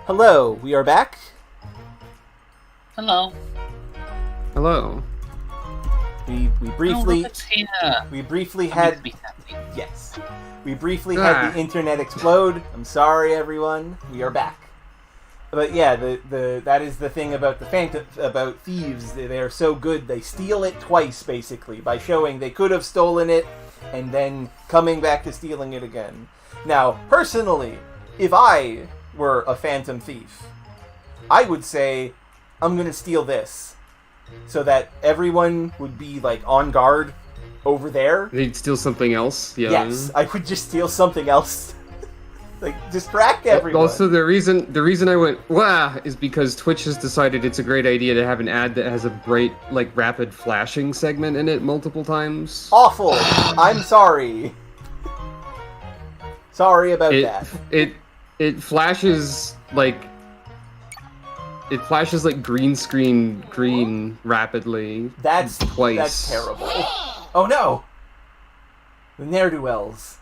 Hello, we are back. Hello. Hello. We briefly Robert's here. we briefly had Makes me happy. yes. We briefly had the internet explode. I'm sorry, everyone. We are back. But yeah, the that is the thing about about thieves. They are so good. They steal it twice, basically, by showing they could have stolen it and then coming back to stealing it again. Now, personally, if I were a phantom thief, I would say, I'm gonna steal this, so that everyone would be like on guard over there. They'd steal something else. Yeah. Yes, I would just steal something else. Like, distract everyone. Also, the reason I went wah is because Twitch has decided it's a great idea to have an ad that has a bright, like, rapid flashing segment in it multiple times. Awful. I'm sorry. Sorry about that. It flashes like green screen green rapidly. That's twice. That's terrible. Oh no! The ne'er-do-wells.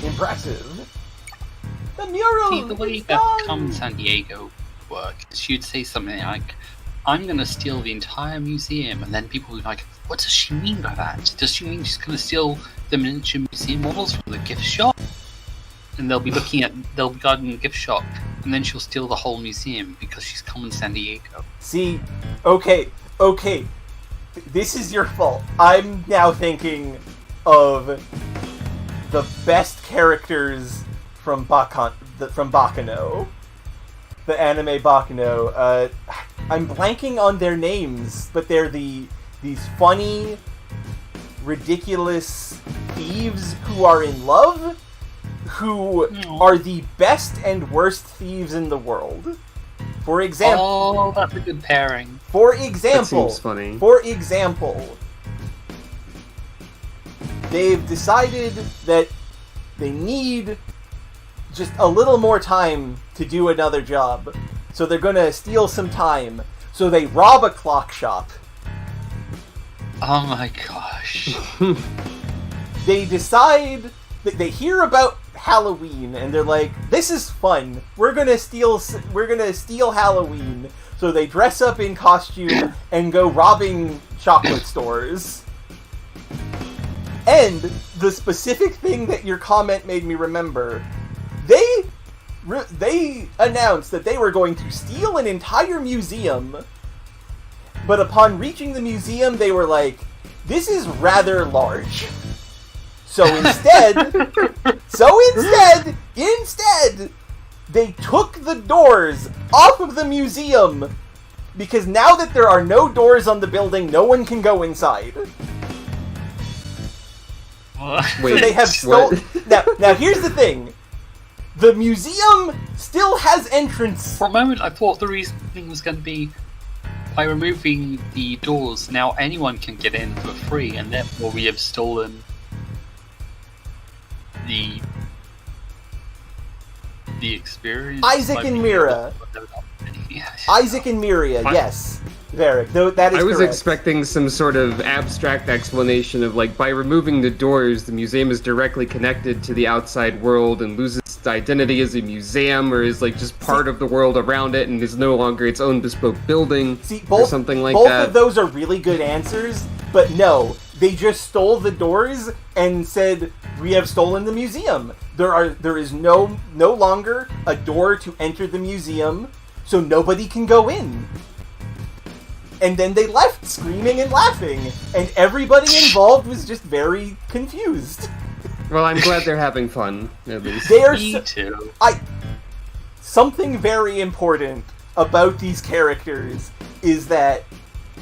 Impressive. The mural. See, the way that Come San Diego works, she'd say something like, I'm gonna steal the entire museum, and then people would be like, what does she mean by that? Does she mean she's gonna steal the miniature museum models from the gift shop? And they'll be guarding the gift shop, and then she'll steal the whole museum because she's Come San Diego. See, okay. This is your fault. I'm now thinking of the best characters from Baccano. The anime Baccano. I'm blanking on their names, but they're these funny, ridiculous thieves who are in love, who are the best and worst thieves in the world. For example... Oh, that's a good pairing. For example... That seems funny. For example... They've decided that they need just a little more time to do another job. So they're gonna steal some time. So they rob a clock shop. Oh my gosh. They decide... They hear about Halloween and they're like, this is fun. We're gonna steal Halloween. So they dress up in costume and go robbing chocolate stores. And the specific thing that your comment made me remember, they announced that they were going to steal an entire museum, but upon reaching the museum, they were like, this is rather large. So instead, they took the doors off of the museum, because now that there are no doors on the building, no one can go inside. Wait, so they have now here's the thing. The museum still has entrance. For a moment, I thought the reasoning was going to be, by removing the doors, now anyone can get in for free, and therefore we have stolen the experience. Isaac and Mira. Isaac and Miria, yes. Varric, though that is I was correct. expecting some sort of abstract explanation of, like, by removing the doors, the museum is directly connected to the outside world and loses its identity as a museum, or is, like, just part of the world around it and is no longer its own bespoke building, or something like that. Both of those are really good answers, but no, they just stole the doors and said, we have stolen the museum. There is no longer a door to enter the museum, so nobody can go in. And then they left screaming and laughing, and everybody involved was just very confused. Well, I'm glad they're having fun, at least. They are Me too. Something very important about these characters is that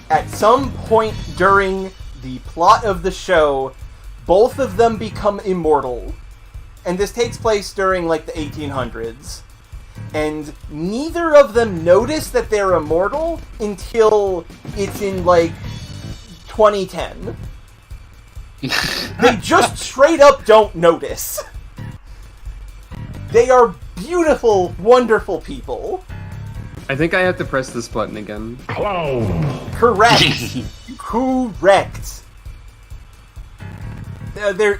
at some point during the plot of the show, both of them become immortal. And this takes place during, like, the 1800s. And neither of them notice that they're immortal until it's in, like, 2010. They just straight up don't notice. They are beautiful, wonderful people. I think I have to press this button again. Correct. Correct. They're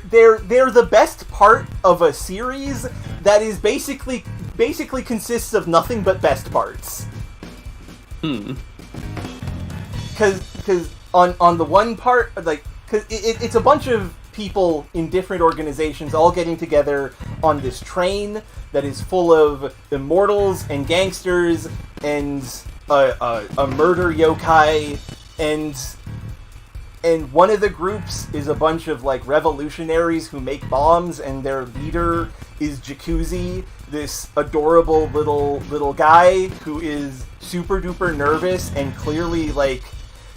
the best part of a series that is basically consists of nothing but best parts. Because on the one part, like, because it's a bunch of people in different organizations all getting together on this train that is full of immortals and gangsters and a murder yokai, and one of the groups is a bunch of like revolutionaries who make bombs, and their leader is Jacuzzi, this adorable little guy who is super duper nervous and clearly like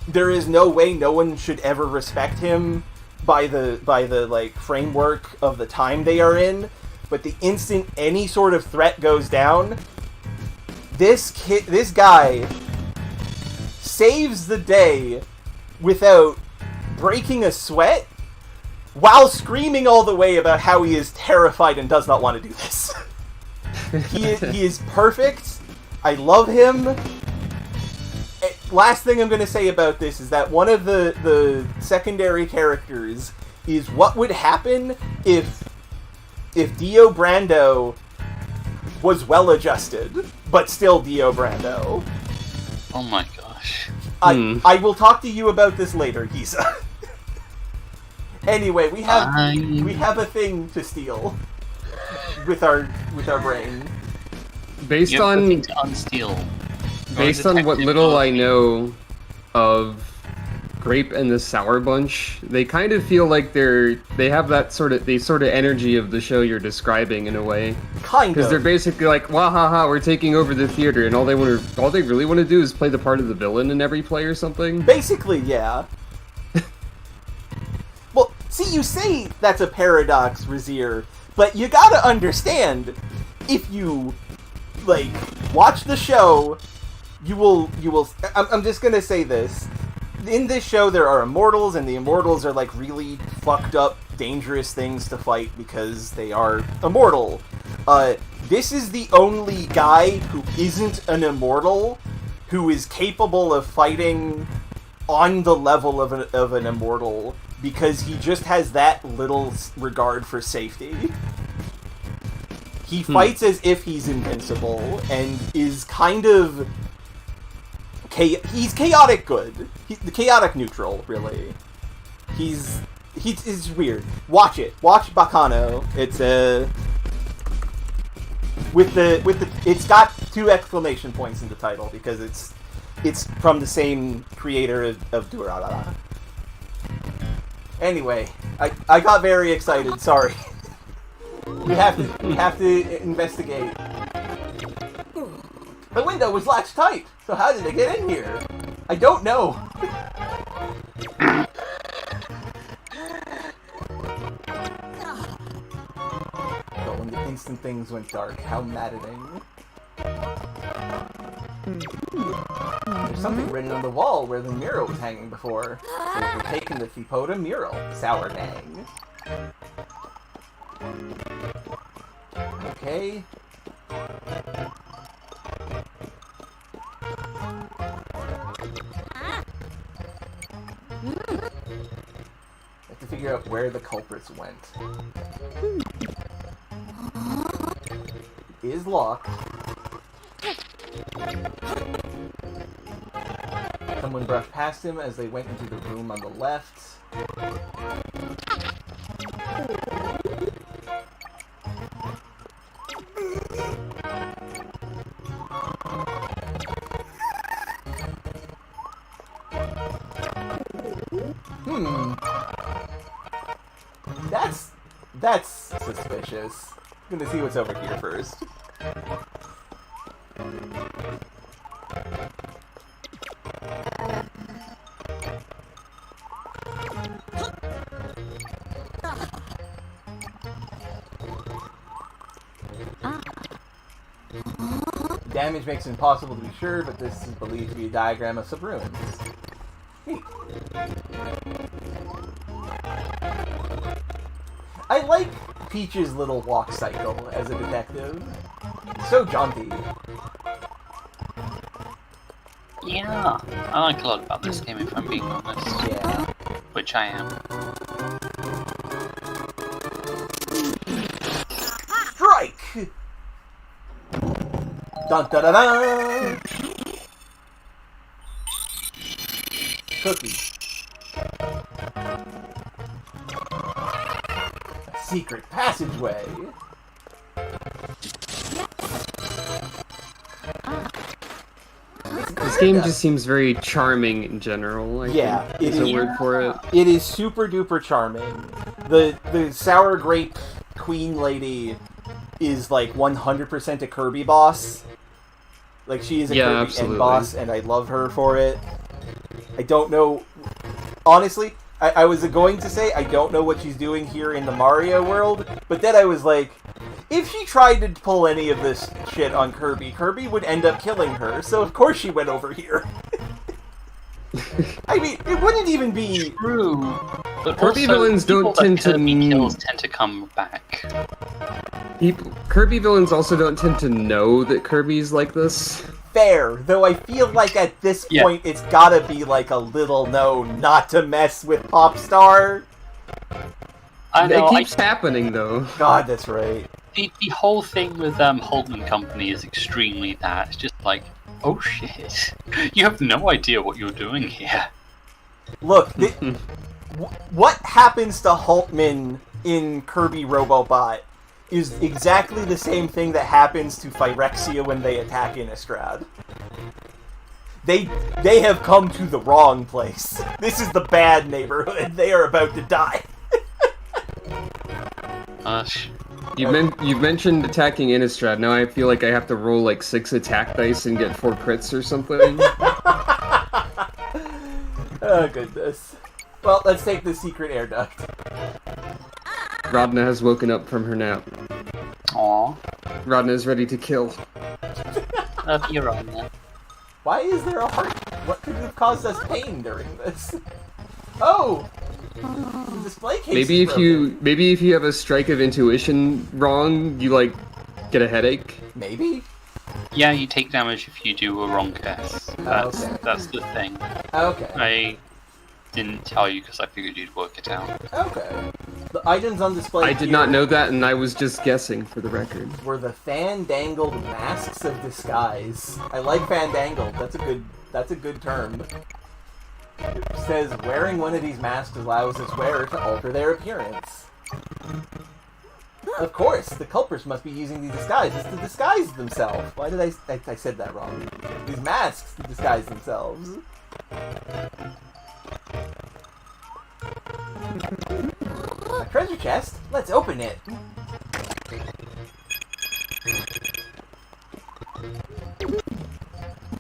there is no way no one should ever respect him by the like framework of the time they are in. But the instant any sort of threat goes down, this guy saves the day without breaking a sweat while screaming all the way about how he is terrified and does not want to do this. He is perfect. I love him. Last thing I'm going to say about this is that one of the secondary characters is what would happen if Dio Brando was well-adjusted, but still Dio Brando. Oh my gosh. I will talk to you about this later, Gisa. Anyway, we have a thing to steal with our brain. Based You have on nothing to unsteal. based on what little I know of Grape and the Sour Bunch, they kind of feel like they have that sort of energy of the show you're describing in a way. Kind of. Because they're basically like, wahaha, we're taking over the theater, and all they really want to do is play the part of the villain in every play or something. Basically, yeah. Well, see, you say that's a paradox, Razir, but you gotta understand, if you, like, watch the show, you will, I'm just gonna say this. In this show, there are immortals, and the immortals are, like, really fucked up, dangerous things to fight because they are immortal. This is the only guy who isn't an immortal who is capable of fighting on the level of an immortal because he just has that little regard for safety. He fights as if he's invincible and is kind of... he's chaotic good. The chaotic neutral, really. He's weird. Watch it. Watch Bacano. It's it's got 2 exclamation points in the title because it's from the same creator of Durarara. Anyway, I got very excited. Sorry. We have to investigate. The window was latched tight, so how did they get in here? I don't know. But when the instant things went dark, how maddening. There's something written on the wall where the mural was hanging before. So we're taking the Thipoda mural. Sour Gang. Okay. Have to figure out where the culprits went. It is locked. Someone brushed past him as they went into the room on the left. That's suspicious. I'm gonna see what's over here first. Damage makes it impossible to be sure, but this is believed to be a diagram of some ruins. Neat. I like Peach's little walk cycle as a detective. It's so jaunty. Yeah, I like a lot about this game if I'm being honest. Yeah. Which I am. Strike! Dun da da da! Cookie. A secret passageway. This game just seems very charming in general. I think is a word for it. It is super duper charming. The sour grape queen lady is like 100% a Kirby boss. Like, she is a Kirby end boss, and I love her for it. I don't know... Honestly, I was going to say I don't know what she's doing here in the Mario world, but then I was like, if she tried to pull any of this shit on Kirby, Kirby would end up killing her, so of course she went over here. I mean, it wouldn't even be... True. But Kirby also, villains don't tend to... kills tend to come back. Kirby villains also don't tend to know that Kirby's like this. Fair, though I feel like at this point it's gotta be like a little known not to mess with Popstar. I know, it keeps happening though. God, that's right. The whole thing with Holtman Company is extremely that. It's just like, oh shit, you have no idea what you're doing here. Look, what happens to Holtman in Kirby Robobot is exactly the same thing that happens to Phyrexia when they attack Innistrad. They have come to the wrong place. This is the bad neighborhood. They are about to die. You've mentioned attacking Innistrad. Now I feel like I have to roll like 6 attack dice and get 4 crits or something. Oh, goodness. Well, let's take the secret air duct. Rodna has woken up from her nap. Aww. Rodna is ready to kill. You're Rodna. Why is there a heart? What could have caused us pain during this? Oh! The display case maybe if you have a strike of intuition wrong, you like get a headache. Maybe? Yeah, you take damage if you do a wrong guess. That's the thing. Okay. I didn't tell you because I figured you'd work it out. Okay. The items on display I did not know that, and I was just guessing for the record. Were the fandangled masks of disguise. I like fandangled. That's a good term. It says wearing one of these masks allows its wearer to alter their appearance. Of course, the culprits must be using these disguises to disguise themselves. Why did I said that wrong? These masks to disguise themselves. A treasure chest? Let's open it!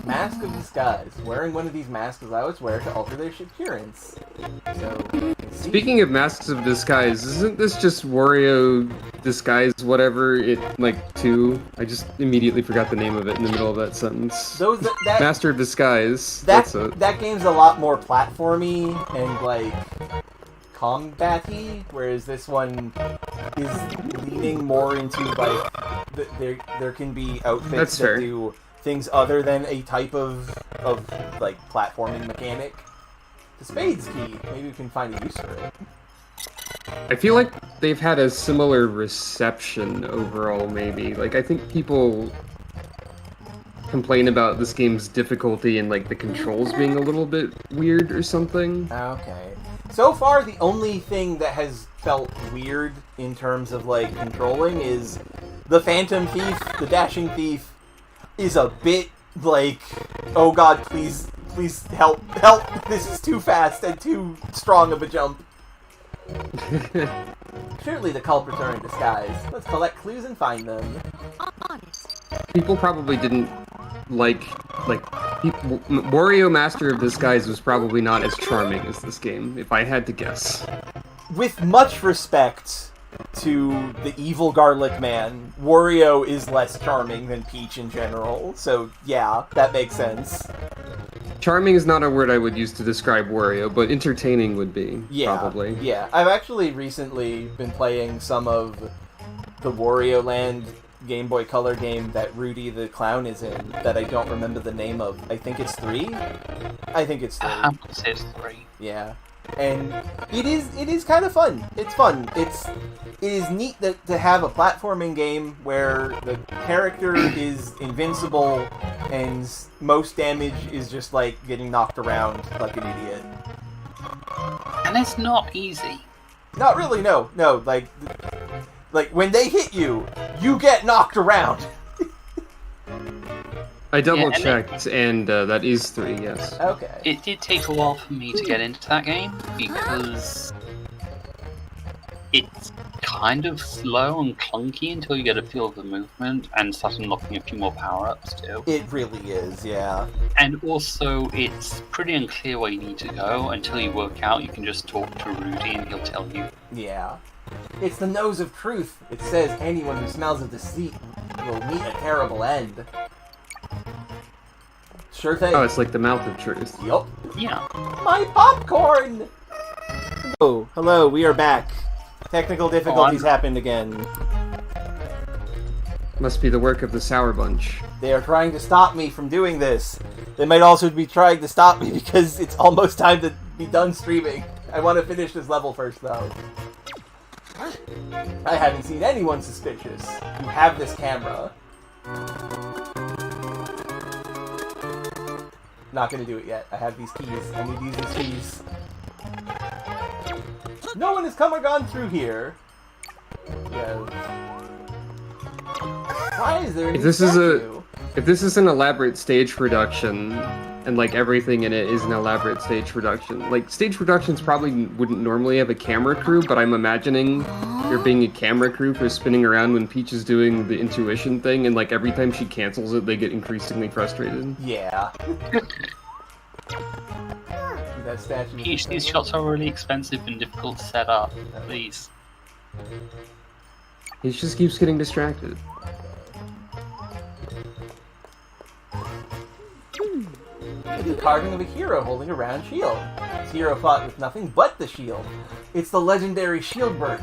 Mask of disguise. Wearing one of these masks allows its wearer to alter their appearance. So, speaking of masks of disguise, isn't this just Wario disguise whatever it like 2? I just immediately forgot the name of it in the middle of that sentence. Master of Disguise. That's it. That game's a lot more platformy and like combat-y, whereas this one is leaning more into like there can be outfits that do things other than a type of like platforming mechanic. The spade's key. Maybe we can find a use for it. I feel like they've had a similar reception overall, maybe. Like, I think people complain about this game's difficulty and, like, the controls being a little bit weird or something. Okay. So far, the only thing that has felt weird in terms of, like, controlling is the Phantom Thief, the Dashing Thief, is a bit, like, oh god, please help, this is too fast and too strong of a jump. Surely the culprits are in disguise. Let's collect clues and find them. People probably didn't Wario Master of Disguise was probably not as charming as this game, if I had to guess. With much respect to the evil garlic man, Wario is less charming than Peach in general, so yeah, that makes sense. Charming is not a word I would use to describe Wario, but entertaining would be, probably. Yeah, I've actually recently been playing some of the Wario Land Game Boy Color game that Rudy the Clown is in, that I don't remember the name of. I think it's 3? I think it's 3. I would say it's 3. Yeah. And it is kind of fun. It's fun. It is neat to have a platforming game where the character is invincible and most damage is just like getting knocked around like an idiot. And it's not easy. Not really, no. Like when they hit you, you get knocked around. I double checked, and that is 3, yes. Okay. It did take a while for me to get into that game because it's kind of slow and clunky until you get a feel of the movement and start unlocking a few more power-ups too. It really is, yeah. And also, it's pretty unclear where you need to go until you work out. You can just talk to Rudy and he'll tell you. Yeah. It's the nose of truth. It says anyone who smells of deceit will meet a terrible end. Sure thing. Oh, it's like the mouth of truth. Yup. Yeah. My popcorn! Oh, hello, we are back. Technical difficulties happened again. Must be the work of the Sour Bunch. They are trying to stop me from doing this. They might also be trying to stop me because it's almost time to be done streaming. I want to finish this level first, though. I haven't seen anyone suspicious. You have this camera. Not gonna do it yet. I have these keys. I need these as keys. No one has come or gone through here. Yeah. Why is there? If this is an elaborate stage production, and like everything in it is an elaborate stage production, like stage productions probably wouldn't normally have a camera crew, but I'm imagining there being a camera crew for spinning around when Peach is doing the intuition thing, and like every time she cancels it, they get increasingly frustrated. Yeah. That statue. Peach, these shots are really expensive and difficult to set up. Please. He just keeps getting distracted. The carving of a hero holding a round shield. This hero fought with nothing but the shield. It's the legendary shield bird.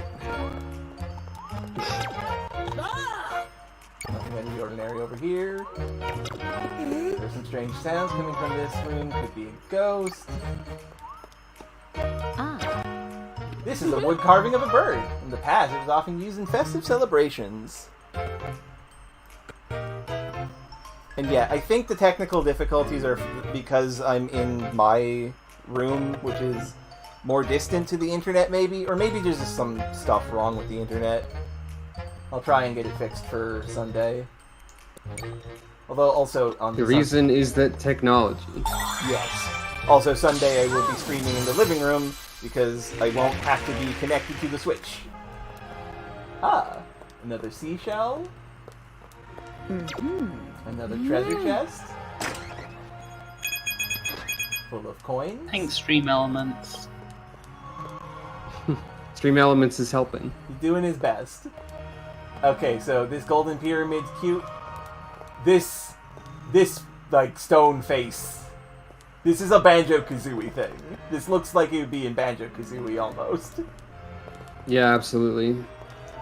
Nothing out of the ordinary over here. There's some strange sounds coming from this room. Could be a ghost. This is a wood carving of a bird. In the past, it was often used in festive celebrations. And yeah, I think the technical difficulties are because I'm in my room, which is more distant to the internet, maybe? Or maybe there's just some stuff wrong with the internet. I'll try and get it fixed for Sunday. Although, also on the reason is that technology. Yes. Also, Sunday I will be streaming in the living room, because I won't have to be connected to the Switch. Ah, another seashell. Another treasure chest. Full of coins. Thanks, Stream Elements. Stream Elements is helping. He's doing his best. Okay, so this golden pyramid's cute. This like stone face. This is a Banjo-Kazooie thing. This looks like it would be in Banjo-Kazooie almost. Yeah, absolutely.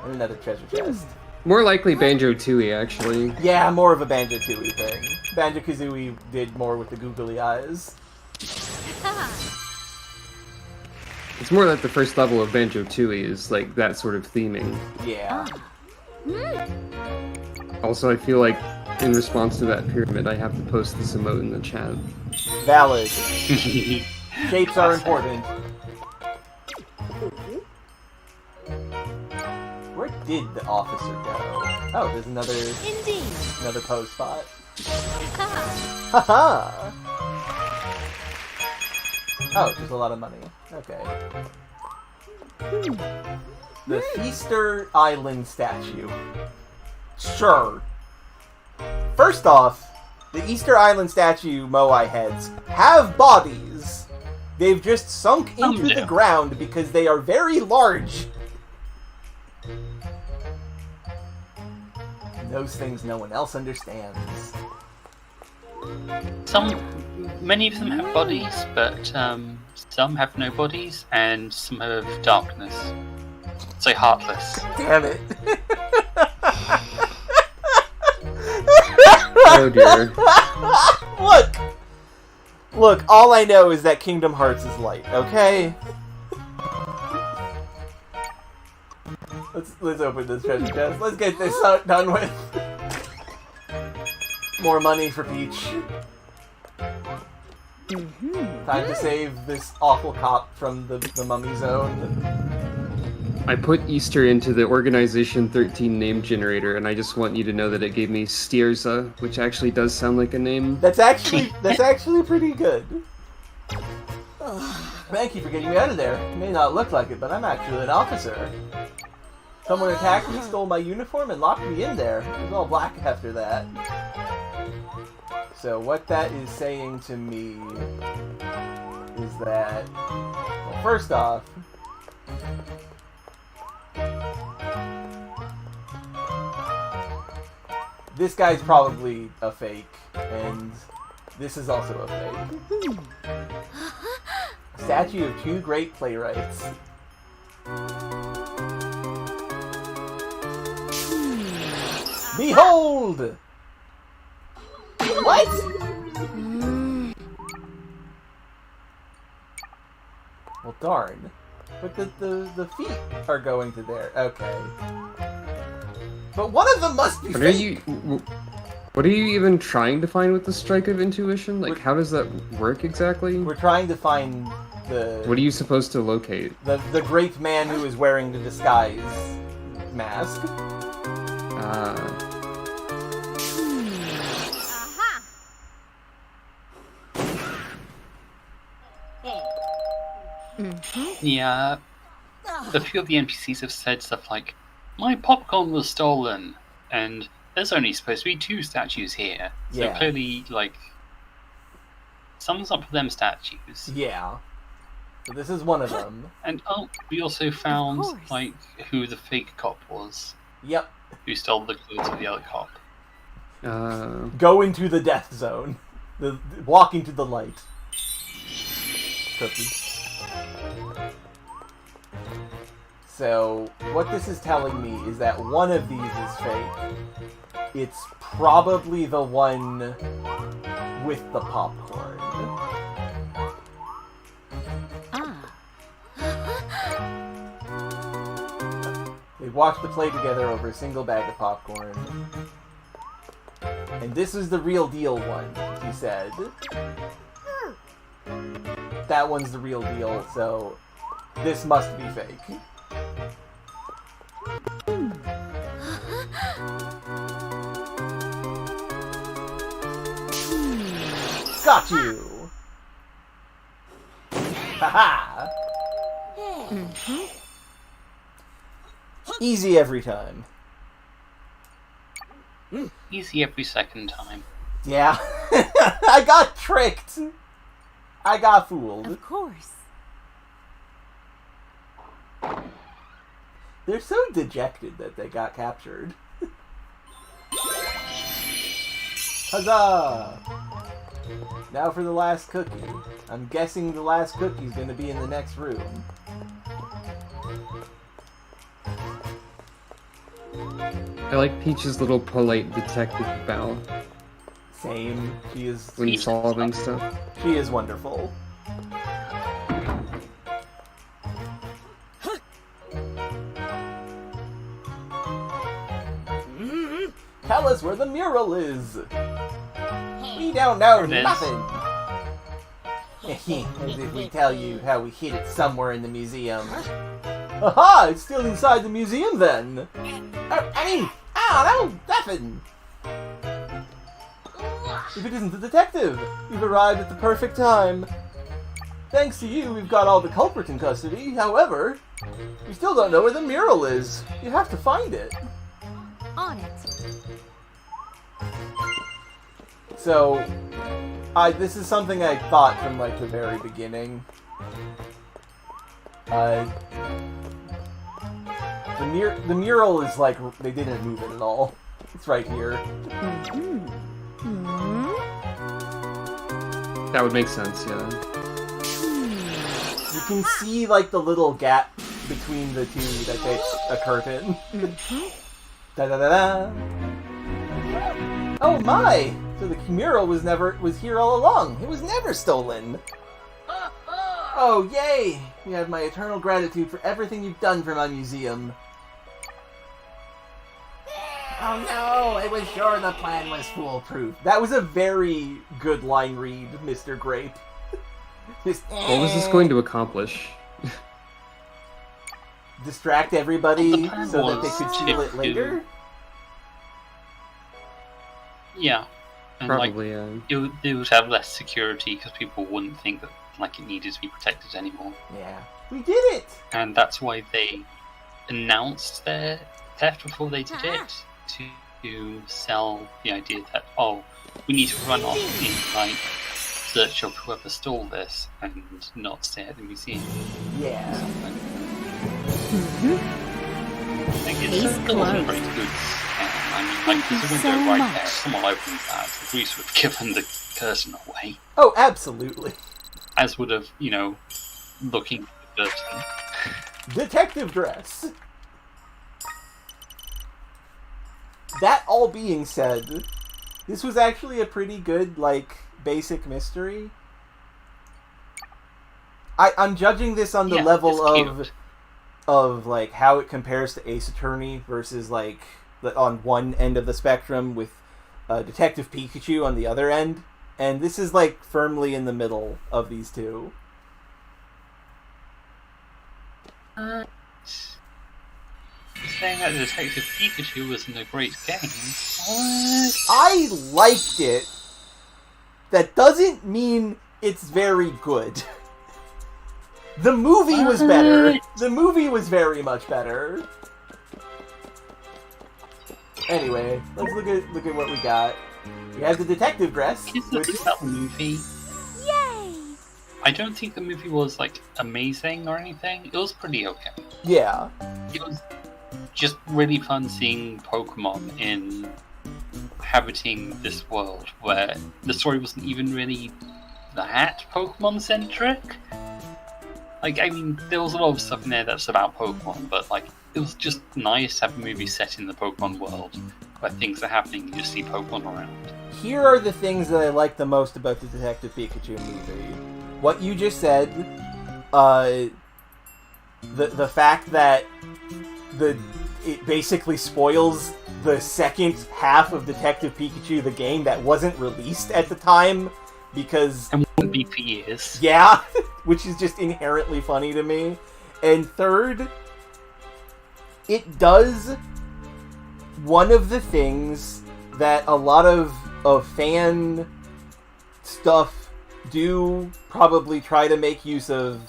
And another treasure chest. More likely Banjo-Tooie, actually. Yeah, more of a Banjo-Tooie thing. Banjo-Kazooie did more with the googly eyes. It's more that the first level of Banjo-Tooie is like that sort of theming. Yeah. Also, I feel like in response to that pyramid, I have to post this emote in the chat. Valid. Shapes are important. Where did the officer go? Oh, there's another pose spot. Haha! Oh, there's a lot of money. Okay. The Feaster Island statue. Sure. First off, the Easter Island statue Moai heads have bodies. They've just sunk into the ground because they are very large. Those things no one else understands. Many of them have bodies, but some have no bodies, and some have darkness. Say heartless. Damn it. Oh dear. Look, all I know is that Kingdom Hearts is light, okay? Let's open this treasure chest. Let's get this done with. More money for Peach. Time to save this awful cop from the mummy zone. I put Easter into the Organization 13 name generator, and I just want you to know that it gave me Stierza, which actually does sound like a name. That's actually pretty good. Thank you for getting me out of there. It may not look like it, but I'm actually an officer. Someone attacked me, stole my uniform, and locked me in there. It was all black after that. So what that is saying to me is that, well, first off, this guy's probably a fake, and this is also a fake. Statue of two great playwrights. Behold! What? Well, darn. But the feet are going to there. Okay. But one of them must be fake. What are you even trying to find with the strike of intuition? Like, how does that work exactly? We're trying to find the... What are you supposed to locate? The great man who is wearing the disguise mask. Yeah, a few of the NPCs have said stuff like, "My popcorn was stolen," and there's only supposed to be 2 statues here. So Yeah. clearly, like, someone's up for them statues. Yeah. So this is one of them. And we also found, course. like, who the fake cop was, Yep. who stole the clothes of the other cop. Go into the death zone. Walk into the light. Cookie. So, what this is telling me is that one of these is fake. It's probably the one with the popcorn. They watched the play together over a single bag of popcorn. And this is the real deal one, he said. That one's the real deal, so this must be fake. Got you! Haha! Easy every time. Easy every second time. Yeah. I got tricked! I got fooled. Of course. They're so dejected that they got captured. Huzzah! Now for the last cookie. I'm guessing the last cookie's gonna be in the next room. I like Peach's little polite detective bow Same. She is... when solving stuff. She is wonderful. Tell us where the mural is! We don't know There it is. nothing! As if we tell you how we hid it somewhere in the museum. Aha! It's still inside the museum then! I don't know, nothing! If it isn't the detective, you've arrived at the perfect time. Thanks to you, we've got all the culprits in custody. However, we still don't know where the mural is. You have to find it. On it. So, this is something I thought from, like, the very beginning. The mural is, like, they didn't move it at all. It's right here. That would make sense, yeah. You can see, like, the little gap between the two that takes a curtain. Da-da-da-da! Oh my! So the mural was here all along. It was never stolen. Oh, yay! You have my eternal gratitude for everything you've done for my museum. Oh no, I was sure the plan was foolproof. That was a very good line read, Mr. Grape. What was this going to accomplish? Distract everybody Well, so that they could steal it later? Yeah. And Probably, it would have less security because people wouldn't think that like it needed to be protected anymore. Yeah. We did it! And that's why they announced their theft before they did it, to sell the idea that, oh, we need to run off in like search of whoever stole this and not stay at the museum. Yeah. Like, it wasn't very good. I mean, like, there's a window right there. Someone opens that. The police would have given the curtain away. Oh, absolutely. As would have, looking for the curtain. Detective dress! That all being said, this was actually a pretty good, like, basic mystery. I'm judging this on the level of like how it compares to Ace Attorney versus like on one end of the spectrum with Detective Pikachu on the other end, and this is like firmly in the middle of these two. Saying that Detective Pikachu wasn't a great game. What? I liked it. That doesn't mean it's very good. The movie was better. The movie was very much better. Anyway, let's look at what we got. We have the detective dress. Look at that movie. Yay! I don't think the movie was like amazing or anything. It was pretty okay. Yeah. It was just really fun seeing Pokemon inhabiting this world where the story wasn't even really that Pokemon centric. Like, I mean, there was a lot of stuff in there that's about Pokemon, but like, it was just nice to have a movie set in the Pokemon world where things are happening and you just see Pokemon around. Here are the things that I like the most about the Detective Pikachu movie. What you just said, the fact that it basically spoils the second half of Detective Pikachu, the game that wasn't released at the time, because... And wouldn't be for years. Yeah, which is just inherently funny to me. And third, it does one of the things that a lot of fan stuff do probably try to make use of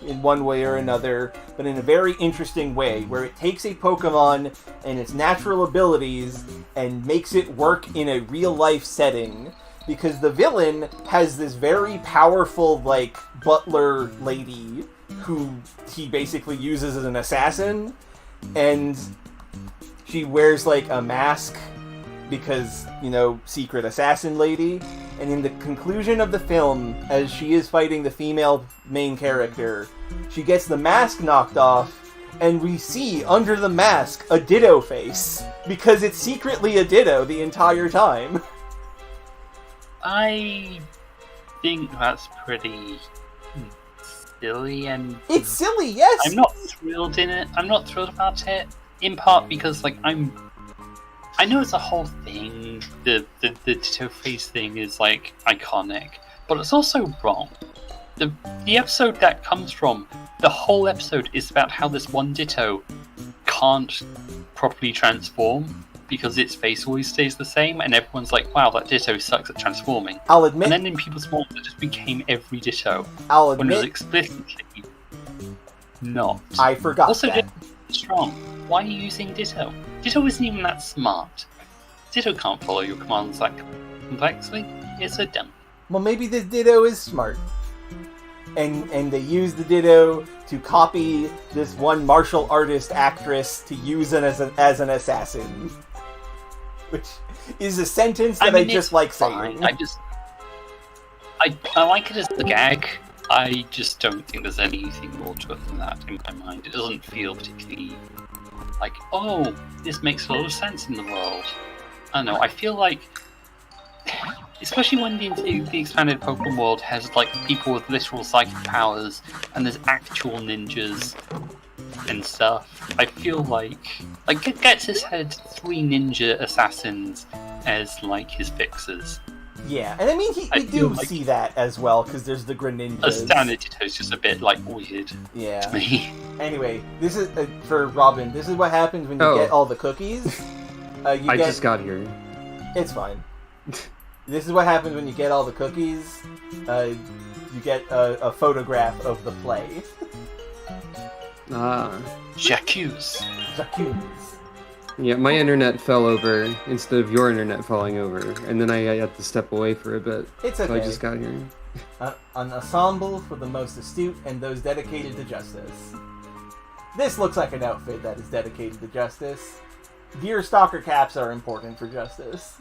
in one way or another, but in a very interesting way, where it takes a Pokemon and its natural abilities and makes it work in a real-life setting. Because the villain has this very powerful, like, butler lady who he basically uses as an assassin, and she wears, like, a mask because, secret assassin lady. And in the conclusion of the film, as she is fighting the female main character, she gets the mask knocked off, and we see under the mask a Ditto face, because it's secretly a Ditto the entire time. I think that's pretty silly, and it's silly, yes. I'm not thrilled in it. I'm not thrilled about it. In part because, like, I know it's a whole thing. The Ditto face thing is like iconic, but it's also wrong. The episode that comes from, the whole episode is about how this one Ditto can't properly transform because its face always stays the same, and everyone's like, wow, that Ditto sucks at transforming. I'll admit... And then in people's minds, it just became every Ditto. I'll when it was admit... explicitly not. I forgot also, that. Ditto's strong. Why are you using Ditto? Ditto isn't even that smart. Ditto can't follow your commands that complexly. It's so dumb. Well, maybe this Ditto is smart. And they use the Ditto to copy this one martial artist actress to use it as an assassin. Which is a sentence that I just like saying. I like it as a gag. I just don't think there's anything more to it than that in my mind. It doesn't feel particularly like, oh, this makes a lot of sense in the world. I don't know, I feel like, especially when the expanded Pokemon world has like people with literal psychic powers and there's actual ninjas, and stuff, I feel like it gets his head 3 ninja assassins as like his fixers. Yeah, and I mean, we do see that as well, because there's the Greninjas. A standard is just a bit, like, weird to me. Anyway, this is, for Robin, this is what happens when you get all the cookies. I just got here. It's fine. This is what happens when you get all the cookies. You get a photograph of the play. J'accuse. Yeah, my internet fell over instead of your internet falling over, and then I had to step away for a bit. It's okay. So I just got here. An ensemble for the most astute and those dedicated to justice. This looks like an outfit that is dedicated to justice. Deer stalker caps are important for justice.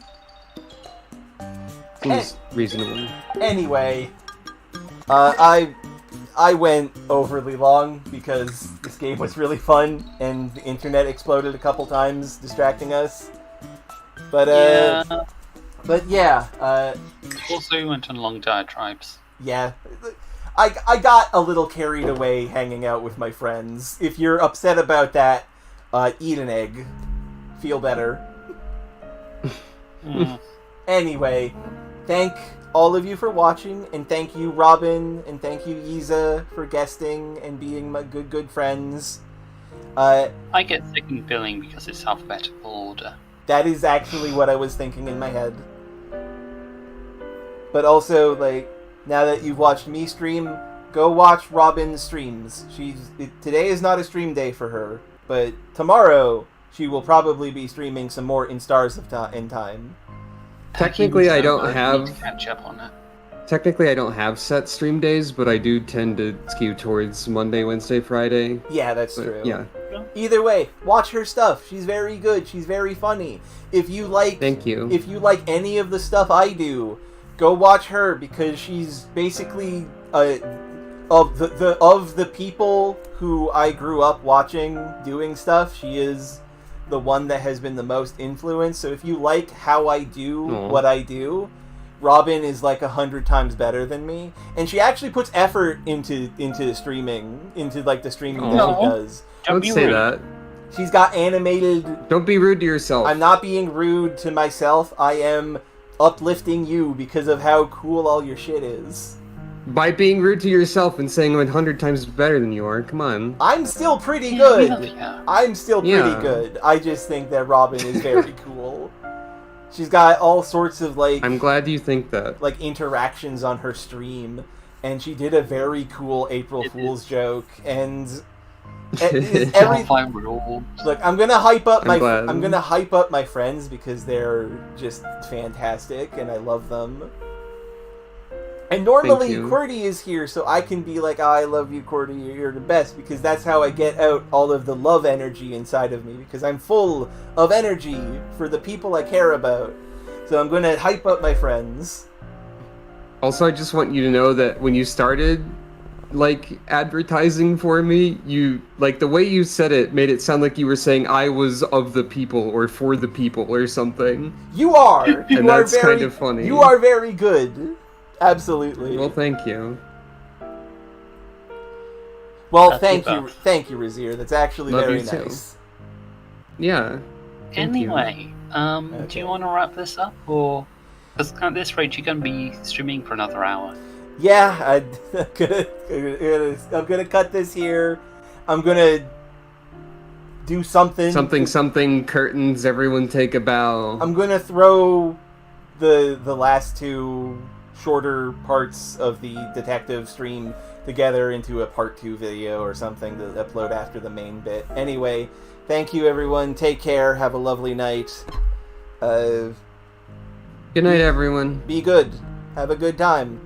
Seems reasonable. Anyway, I went overly long because this game was really fun and the internet exploded a couple times, distracting us. But yeah. Also, we went on long diatribes. Yeah, I got a little carried away hanging out with my friends. If you're upset about that, eat an egg. Feel better. Anyway, thank all of you for watching, and thank you, Robin, and thank you, Yiza, for guesting and being my good friends. I get second billing because it's alphabetical order. That is actually what I was thinking in my head. But also, like, now that you've watched me stream, go watch Robin's streams. Today is not a stream day for her, but tomorrow she will probably be streaming some more in Stars in Time. Technically, I don't have. Catch up on it. Technically, I don't have set stream days, but I do tend to skew towards Monday, Wednesday, Friday. Yeah, that's true. Yeah. Either way, watch her stuff. She's very good. She's very funny. If you like, thank you. If you like any of the stuff I do, go watch her because she's basically of the people who I grew up watching doing stuff. She is the one that has been the most influenced. So if you like how I do what I do, Robin is like 100 times better than me, and she actually puts effort into streaming, into like the streaming that she does. Don't say that. She's got animated. Don't be rude to yourself. I'm not being rude to myself. I am uplifting you because of how cool all your shit is. By being rude to yourself and saying I'm 100 times better than you are, come on. I'm still pretty good. Yeah. I'm still pretty good. I just think that Robin is very cool. She's got all sorts of like... I'm glad you think that. Like interactions on her stream, and she did a very cool April Fool's joke, and... Look, I'm gonna hype up my friends because they're just fantastic and I love them. And normally QWERTY is here, so I can be like, I love you, QWERTY, you're the best, because that's how I get out all of the love energy inside of me, because I'm full of energy for the people I care about. So I'm gonna hype up my friends. Also, I just want you to know that when you started like advertising for me, you like the way you said it made it sound like you were saying I was of the people or for the people or something. You are. And that's kind of funny. You are very good. Absolutely. Well, thank you. Well, thank you, Razir. That's actually Love very you too. nice. Yeah. Anyway, do you want to wrap this up, or because at this rate you're going to be streaming for another hour? Yeah, I'm gonna cut this here. I'm gonna do something. Something. Curtains. Everyone take a bow. I'm gonna throw the last two shorter parts of the detective stream together into a part 2 video or something to upload after the main bit. Anyway, thank you everyone. Take care. Have a lovely night. Good night, everyone. Be good. Have a good time.